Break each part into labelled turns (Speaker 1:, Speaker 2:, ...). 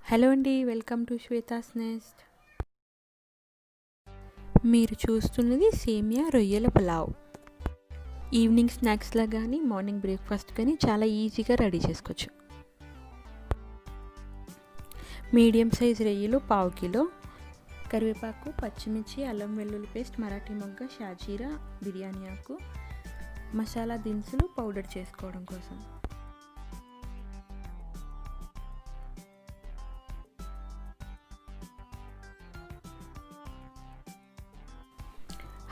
Speaker 1: Hello అండి, welcome to Shweta's NEFT. మీరు చూస్తున్నది సేమియా రొయ్యల పులావ్. ఈవినింగ్ స్నాక్స్లా కానీ మార్నింగ్ బ్రేక్ఫాస్ట్ కానీ చాలా ఈజీగా రెడీ చేసుకోవచ్చు. మీడియం సైజ్ రొయ్యలు 1/2 కిలో, కరివేపాకు, పచ్చిమిర్చి, అల్లం వెల్లుల్లి పేస్ట్, మరాఠీ మొగ్గ, షాజీరా, బిర్యానీ ఆకు, మసాలా దినుసులు పౌడర్ చేసుకోవడం కోసం.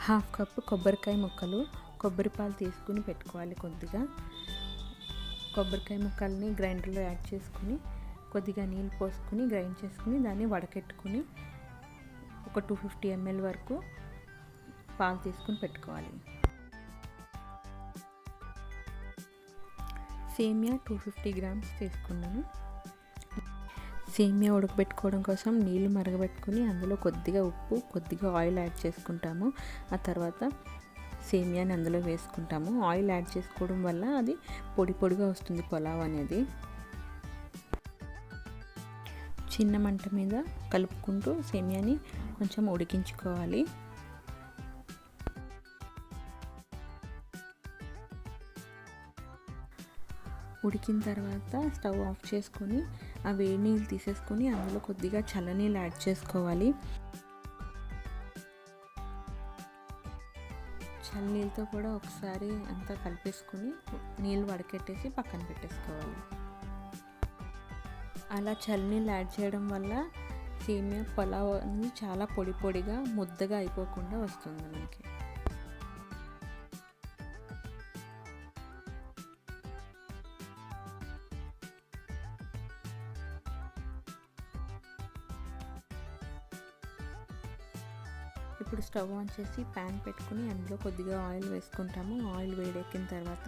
Speaker 1: హాఫ్ కప్పు కొబ్బరికాయ ముక్కలు, కొబ్బరి పాలు తీసుకుని పెట్టుకోవాలి. కొబ్బరికాయ ముక్కల్ని గ్రైండర్లో యాడ్ చేసుకుని కొద్దిగా నీళ్ళు పోసుకుని గ్రైండ్ చేసుకుని దాన్ని వడకెట్టుకుని ఒక 250 ml వరకు పాలు తీసుకుని పెట్టుకోవాలి. సేమియా 250 గ్రామ్స్ తీసుకున్నాను. సేమియా ఉడకబెట్టుకోవడం కోసం నీళ్ళు మరగబెట్టుకుని అందులో కొద్దిగా ఉప్పు, కొద్దిగా ఆయిల్ యాడ్ చేసుకుంటాము. ఆ తర్వాత సేమియాని అందులో వేసుకుంటాము. ఆయిల్ యాడ్ చేసుకోవడం వల్ల అది పొడి పొడిగా వస్తుంది పులావ్ అనేది. చిన్న మంట మీద కలుపుకుంటూ సేమియాని కొంచెం ఉడికించుకోవాలి. ఉడికిన తర్వాత స్టవ్ ఆఫ్ చేసుకొని ఆ వేడి నీళ్ళు తీసేసుకొని అందులో కొద్దిగా చల్లనీళ్ళు యాడ్ చేసుకోవాలి. చల్లనీళ్ళతో కూడా ఒకసారి అంతా కలిపేసుకొని నీళ్ళు వడకెట్టేసి పక్కన పెట్టేసుకోవాలి. అలా చల్లనీళ్ళు యాడ్ చేయడం వల్ల సేమియా పులావ్ అనేది చాలా పొడి పొడిగా ముద్దగా అయిపోకుండా వస్తుంది మనకి. ఇప్పుడు స్టవ్ ఆన్ చేసి ప్యాన్ పెట్టుకుని అందులో కొద్దిగా ఆయిల్ వేసుకుంటాము. ఆయిల్ వేడెక్కిన తర్వాత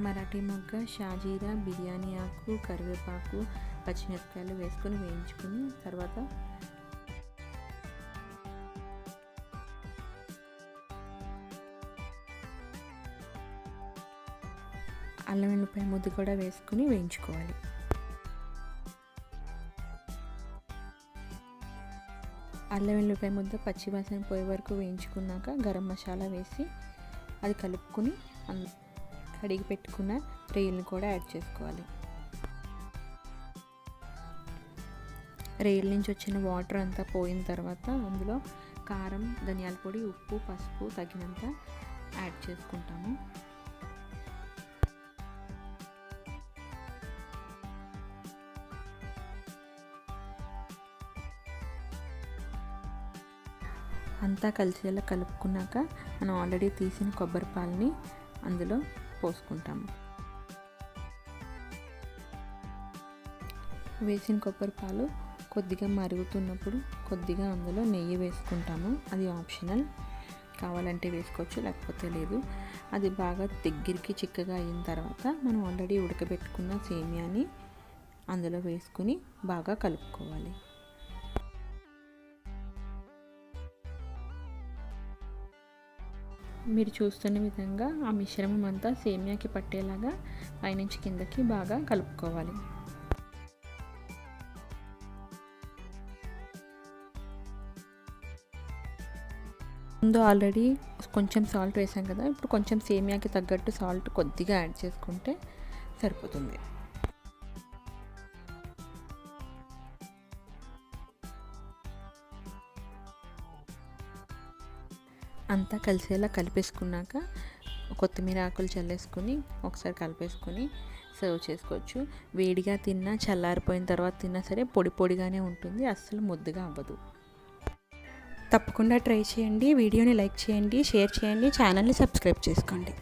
Speaker 1: మరాఠీ మొగ్గ, షాజీరా, బిర్యానీ ఆకు, కరివేపాకు, పచ్చిమిరపకాయలు వేసుకొని వేయించుకుని తర్వాత అల్లం వెల్లుల్లిపాయ ముద్ద కూడా వేసుకుని వేయించుకోవాలి. అల్లం వెల్లుల్లిపాయ ముద్ద పచ్చివాసన పోయే వరకు వేయించుకున్నాక గరం మసాలా వేసి అది కలుపుకొని కడిగి పెట్టుకున్న రొయ్యలను కూడా యాడ్ చేసుకోవాలి. రొయ్యల నుంచి వచ్చిన వాటర్ అంతా పోయిన తర్వాత అందులో కారం, ధనియాల పొడి, ఉప్పు, పసుపు తగినంత యాడ్ చేసుకుంటాము. అంతా కలిసేలా కలుపుకున్నాక మనం ఆల్రెడీ తీసిన కొబ్బరి పాలని అందులో పోసుకుంటాము. వేసిన కొబ్బరి పాలు కొద్దిగా మరుగుతున్నప్పుడు కొద్దిగా అందులో నెయ్యి వేసుకుంటాము. అది ఆప్షనల్, కావాలంటే వేసుకోవచ్చు లేకపోతే లేదు. అది బాగా దగ్గరికి చిక్కగా అయిన తర్వాత మనం ఆల్రెడీ ఉడకబెట్టుకున్న సేమియాని అందులో వేసుకుని బాగా కలుపుకోవాలి. మీరు చూస్తున్న విధంగా ఆ మిశ్రమం అంతా సేమియాకి పట్టేలాగా పైనుంచి కిందకి బాగా కలుపుకోవాలి. ముందు ఆల్రెడీ కొంచెం సాల్ట్ వేసాం కదా, ఇప్పుడు కొంచెం సేమియాకి తగ్గట్టు సాల్ట్ కొద్దిగా యాడ్ చేసుకుంటే సరిపోతుంది. అంతా కలిసేలా కలిపేసుకున్నాక కొత్తిమీర ఆకులు చల్లేసుకొని ఒకసారి కలిపేసుకొని సర్వ్ చేసుకోవచ్చు. వేడిగా తిన్నా, చల్లారిపోయిన తర్వాత తిన్నా సరే పొడి పొడిగానే ఉంటుంది, అస్సలు ముద్దగా అవ్వదు. తప్పకుండా ట్రై చేయండి. వీడియోని లైక్ చేయండి, షేర్ చేయండి, ఛానల్ని సబ్స్క్రైబ్ చేసుకోండి.